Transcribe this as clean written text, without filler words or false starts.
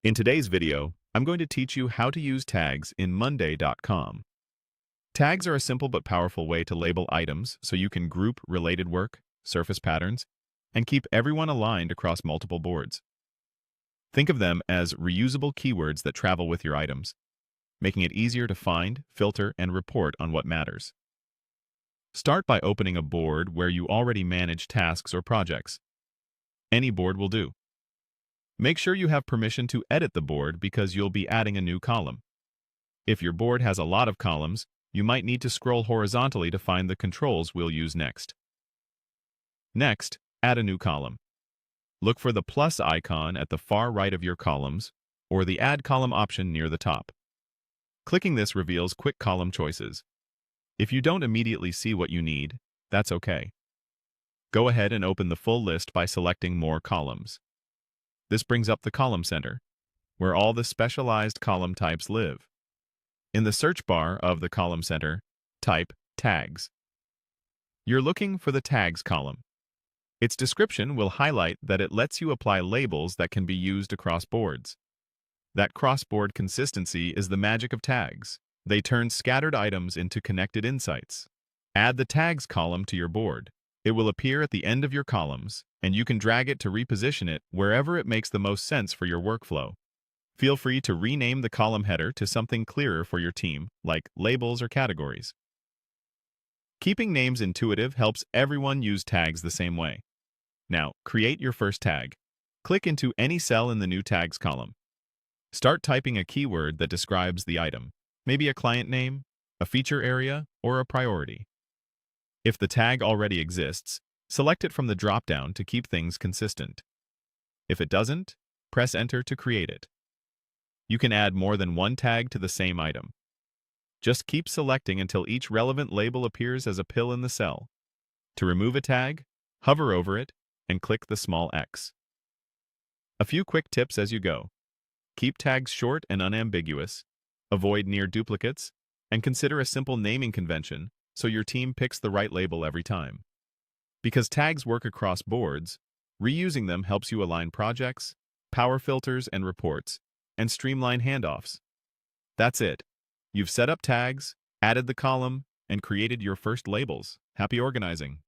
In today's video, I'm going to teach you how to use tags in Monday.com. Tags are a simple but powerful way to label items so you can group related work, surface patterns, and keep everyone aligned across multiple boards. Think of them as reusable keywords that travel with your items, making it easier to find, filter, and report on what matters. Start by opening a board where you already manage tasks or projects. Any board will do. Make sure you have permission to edit the board because you'll be adding a new column. If your board has a lot of columns, you might need to scroll horizontally to find the controls we'll use next. Next, add a new column. Look for the plus icon at the far right of your columns or the Add Column option near the top. Clicking this reveals quick column choices. If you don't immediately see what you need, that's okay. Go ahead and open the full list by selecting More Columns. This brings up the column center, where all the specialized column types live. In the search bar of the column center, type Tags. You're looking for the Tags column. Its description will highlight that it lets you apply labels that can be used across boards. That cross-board consistency is the magic of tags. They turn scattered items into connected insights. Add the Tags column to your board. It will appear at the end of your columns, and you can drag it to reposition it wherever it makes the most sense for your workflow. Feel free to rename the column header to something clearer for your team, like labels or categories. Keeping names intuitive helps everyone use tags the same way. Now, create your first tag. Click into any cell in the new Tags column. Start typing a keyword that describes the item, maybe a client name, a feature area, or a priority. If the tag already exists, select it from the drop-down to keep things consistent. If it doesn't, press Enter to create it. You can add more than one tag to the same item. Just keep selecting until each relevant label appears as a pill in the cell. To remove a tag, hover over it and click the small X. A few quick tips as you go. Keep tags short and unambiguous, avoid near duplicates, and consider a simple naming convention so your team picks the right label every time. Because tags work across boards, reusing them helps you align projects, power filters and reports, and streamline handoffs. That's it. You've set up tags, added the column, and created your first labels. Happy organizing!